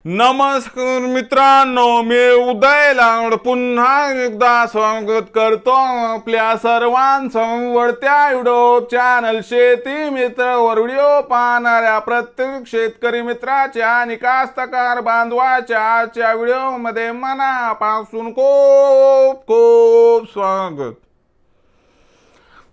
नमस्कार मित्रांनो, मी उदय लांगड पुन्हा एकदा स्वागत करतो आपल्या सर्वांचं वळत्या युट्यूब चॅनल शेती मित्रवर व्हिडिओ पाहणाऱ्या प्रत्येक शेतकरी मित्राच्या आणि कास्तकार बांधवाच्या आजच्या व्हिडिओमध्ये मनापासून खूप खूप स्वागत।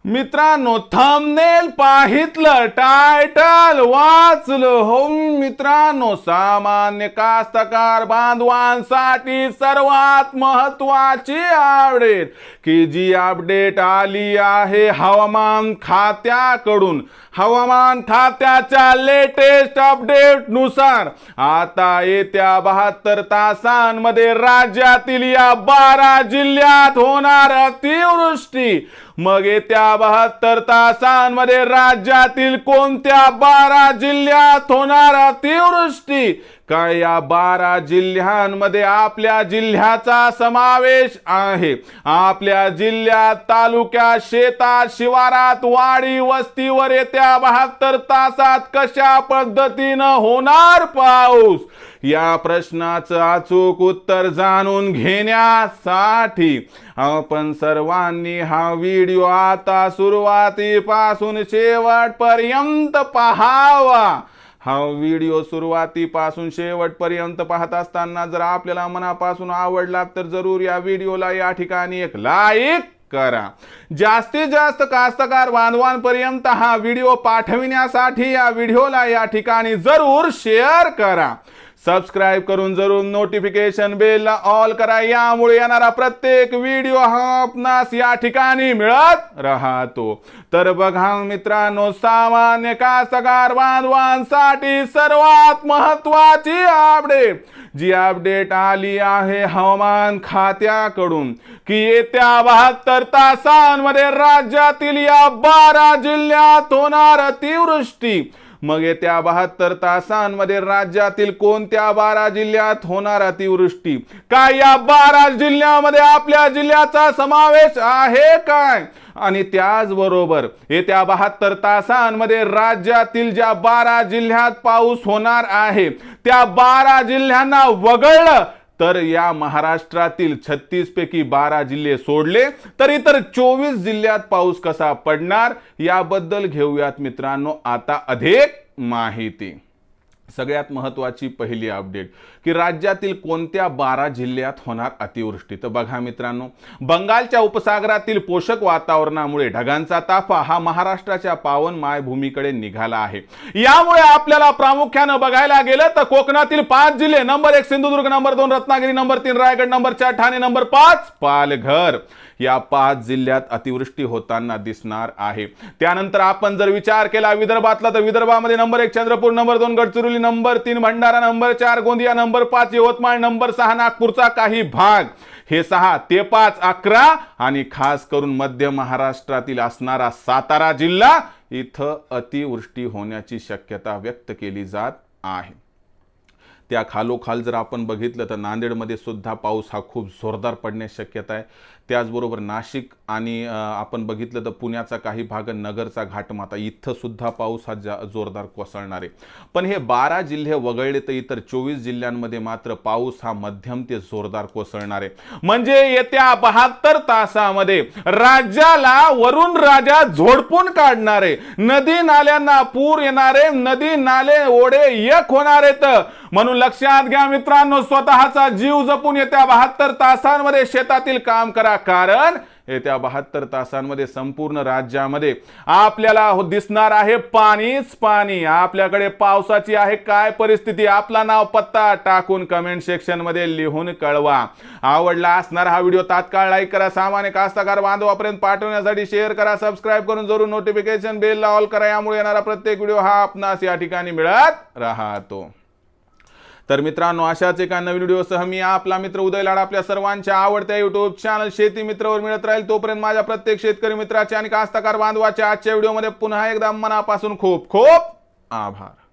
मित्रांनो, थंबनेल पाहितलं, टायटल वाचलं हो मित्रांनो, सामान्य कास्तकार बांधवांसाठी सर्वात महत्त्वाची अपडेट की जी अपडेट आली आहे हवामान खात्याकडून। हवामान खात्याच्या लेटेस्ट अपडेट नुसार आता येत्या 72 तासांमध्ये राज्यातील या 12 जिल्ह्यात होणार अतिवृष्टी। मग येत्या 72 तासांमध्ये राज्यातील कोणत्या 12 जिल्ह्यात होणार अतिवृष्टी? काय या 12 जिल्ह्यांमध्ये आपल्या जिल्ह्याचा समावेश आहे? आपल्या जिल्ह्यात तालुक्यात, शेतात, शिवारात, वाडी वस्तीवर येत्या 72 तासात कशा पद्धतीनं होणार पाऊस? या प्रश्नाचं अचूक उत्तर जाणून घेण्यासाठी आपण सर्वांनी हा व्हिडिओ आता सुरुवातीपासून शेवटपर्यंत पाहावा। हा व्हिडिओ सुरुवातीपासून शेवटपर्यंत पाहत असताना जर आपल्याला मनापासून आवडला तर जरूर या व्हिडिओला या ठिकाणी एक लाईक करा। जास्तीत जास्त कास्तकार बांधवांपर्यंत हा व्हिडिओ पाठविण्यासाठी या व्हिडिओला या ठिकाणी जरूर शेअर करा। सबस्क्राइब करून जरूर नोटिफिकेशन बेलला ऑल करा, यामुळे येणारा प्रत्येक व्हिडिओ हा आपणास या ठिकाणी मिळत राहतो। तर बघा मित्रांनो, सामान्य कास्तकार बांधवांसाठी सर्वात महत्त्वाची अपडेट, जी अपडेट आली आहे हवामान खात्याकडून की येत्या 72 तासांमध्ये राज्यातील या 12 जिल्ह्यात होणार अतिवृष्टी। मग येत्या 72 तासांमध्ये राज्यातील कोणत्या 12 जिल्ह्यात होणार अतिवृष्टी? काय या 12 जिल्ह्यामध्ये आपल्या जिल्ह्याचा समावेश आहे काय? आणि त्याचबरोबर येत्या 72 तासांमध्ये राज्यातील ज्या 12 जिल्ह्यात पाऊस होणार आहे त्या 12 जिल्ह्यांना वगळलं तर या महाराष्ट्रातील 36 पैकी 12 जिल्हे सोडले तर इतर 24 जिल्ह्यात पाऊस कसा पडणार याबद्दल घेऊयात मित्रांनो आता अधिक माहिती। सगळ्यात महत्त्वाची पहिली अपडेट की राज्यातील कोणत्या 12 जिल्ह्यात होणार अतिवृष्टी? तर बघा मित्रांनो, बंगालच्या उपसागरातील पोषक वातावरणामुळे ढगांचा ताफा हा महाराष्ट्राच्या पावन मायभूमीकडे निघाला आहे। यामुळे आपल्याला प्रामुख्याने बघायला गेलं तर कोकणातील 5 जिल्हे, number 1 Sindhudurg, number 2 Ratnagiri, number 3 Raigad, number 4 Thane, number 5 Palghar, या 5 जिल्ह्यात अतिवृष्टी होताना दिसणार आहे। त्यानंतर आपण जर विचार केला विदर्भातला तर विदर्भामध्ये number 1 Chandrapur, number 2 Gadchiroli, number 3 Bhandara, number 4 Gondia, number 5 Yavatmal, number 6 नागपूरचा काही भाग, हे 6 ते 5 11 आणि खास करून मध्य महाराष्ट्रातील असणारा सातारा जिल्हा इथं अतिवृष्टी होण्याची शक्यता व्यक्त केली जात आहे। त्या खालोखाल जर आपण बघितलं तर नांदेडमध्ये सुद्धा पाऊस हा खूप जोरदार पडण्याची शक्यता आहे। त्याचबरोबर नाशिक आणि आपण बघितलं तर पुण्याचा काही भाग, नगरचा घाटमाता इथं सुद्धा पाऊस हा जोरदार कोसळणार आहे। पण हे 12 जिल्हे वगळले तर इतर 24 जिल्ह्यांमध्ये मात्र पाऊस हा मध्यम ते जोरदार कोसळणार आहे। म्हणजे येत्या 72 तासामध्ये राज्याला वरून राजा झोडपून काढणार आहे। नदी नाल्यांना पूर येणार आहे, नदी नाले ओढे एक होणार आहेत। म्हणून लक्षात घ्या मित्रांनो, स्वतःचा जीव जपून येत्या 72 तासांमध्ये शेतातील काम करा, कारण येत्या 72 तासांमध्ये संपूर्ण राज्यामध्ये आपल्याला दिसणार आहे पाणीच पाणी। आपल्याकडे पावसाची आहे काय परिस्थिती? आपला नाव पत्ता टाकून कमेंट सेक्शन मध्ये लिहून कळवा। आवडला असणार हा व्हिडिओ तात्काळ लाईक करा, सामान्य कास्तकार बांधवापर्यंत पाठवण्यासाठी शेअर करा, सबस्क्राइब करून जरूर नोटिफिकेशन बेलला ऑल करा, यामुळे येणारा प्रत्येक व्हिडिओ हा आपणास या ठिकाणी मिळत राहतो। तर मित्रांनो, अशाच एका नवीन व्हिडिओसह मी आपला मित्र उदय लाड आपल्या सर्वांच्या आवडत्या युट्यूब चॅनल शेती मित्रवर मिळत राहील। तोपर्यंत माझ्या प्रत्येक शेतकरी मित्राच्या आणि कास्तकार बांधवाच्या आजच्या व्हिडिओमध्ये पुन्हा एकदा मनापासून खूप खूप आभार।